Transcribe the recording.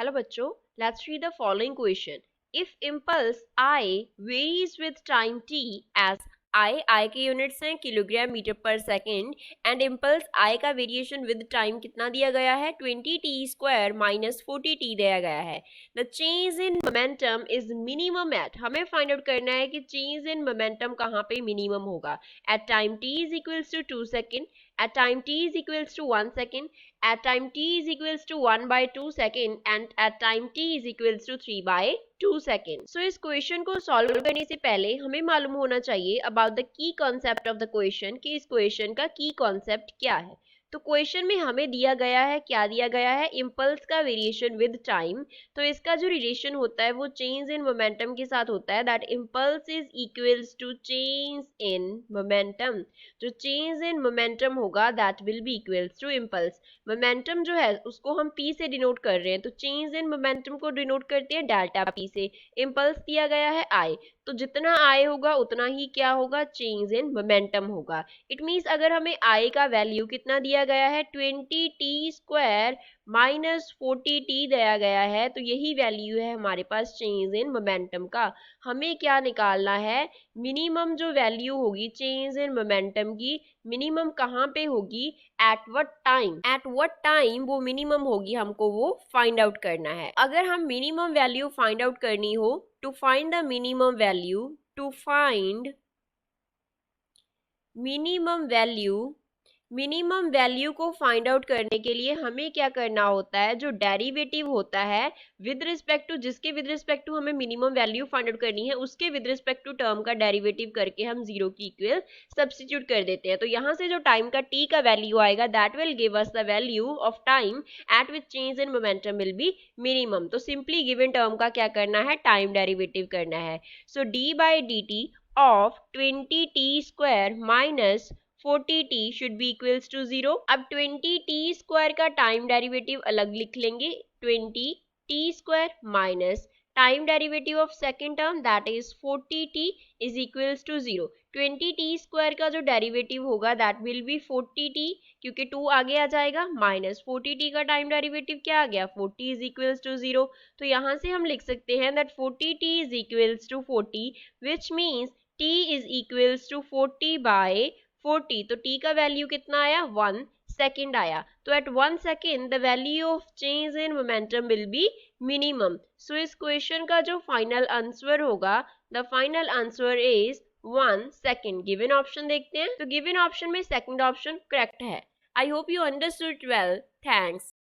Hello बच्चों, let's read the following question. If impulse I varies with time t as I के units हैं kilogram metre पर second and impulse I का variation with time कितना दिया गया है 20t² माइनस 40t दिया गया है. The change in momentum is minimum at, हमें फाइंड आउट करना है कि चेंज इन मोमेंटम कहाँ पे मिनिमम होगा. At time t is equals to 2 second, at time t is equals to 1 second, at time t is equals to 1 by 2 second and at time t is equals to 3 by 2 second. So इस question को solve करने से पहले हमें मालूम होना चाहिए about the key concept of the question कि इस क्वेश्चन का की कॉन्सेप्ट क्या है. तो क्वेश्चन में हमें दिया गया है, क्या दिया गया है, इम्पल्स का वेरिएशन विद टाइम. तो इसका जो रिलेशन होता है वो चेंज इन मोमेंटम के साथ होता है. That impulse is equals to change in momentum. जो चेंज इन मोमेंटम होगा that will be equals to impulse. Momentum जो है उसको हम p से डिनोट कर रहे हैं, तो चेंज इन मोमेंटम को डिनोट करते हैं डेल्टा p से. इम्पल्स दिया गया है i, तो जितना i होगा उतना ही क्या होगा, चेंज इन मोमेंटम होगा. इट मीन्स अगर हमें i का वैल्यू कितना दिया गया है 20t² माइनस 40t दिया गया है, तो यही वैल्यू है हमारे पास चेंज इन मोमेंटम का. हमें क्या निकालना है, मिनिमम जो वैल्यू होगी चेंज इन मोमेंटम की, मिनिमम कहाँ पे होगी, एट व्हाट टाइम वो मिनिमम होगी, हमको वो फाइंड आउट करना है. अगर हम मिनिमम वैल्यू फाइंड आउट करनी हो, to find the minimum value, to find minimum value को फाइंड आउट करने के लिए हमें क्या करना होता है, जो डेरिवेटिव होता है विद रिस्पेक्ट टू, जिसके विद रिस्पेक्ट टू हमें मिनिमम वैल्यू फाइंड आउट करनी है, उसके विद रिस्पेक्ट टू टर्म का डेरिवेटिव करके हम जीरो की इक्वल सब्स्टिट्यूट कर देते हैं. तो यहाँ से जो टाइम का t का वैल्यू आएगा that will give us the value of time eight which change in momentum will be minimum. तो सिंपली गिवन टर्म का क्या करना है, टाइम डेरिवेटिव करना है. सो d by dt of 20t² minus 40t should be equals to 0. अब 20t² का time derivative अलग लिख लेंगे, 20t² minus time derivative of second term that is 40t is equals to 0. 20t² का जो डेरिवेटिव होगा दैट विल बी 40t, क्योंकि 2 आगे आ जाएगा, माइनस 40t का टाइम डेरिवेटिव क्या आ गया, 40 इज इक्वल्स टू 0. तो यहाँ से हम लिख सकते हैं that 40t is equals to 40 which means t is equals to 40 by 40. तो t का वैल्यू कितना आया, 1 सेकेंड आया. तो at 1 second the value of change in momentum will be minimum. So इस क्वेश्चन का जो फाइनल आंसर होगा, the final answer is 1 second. Given option देखते हैं, तो गिवन ऑप्शन में सेकेंड ऑप्शन करेक्ट है. I hope you understood well. Thanks.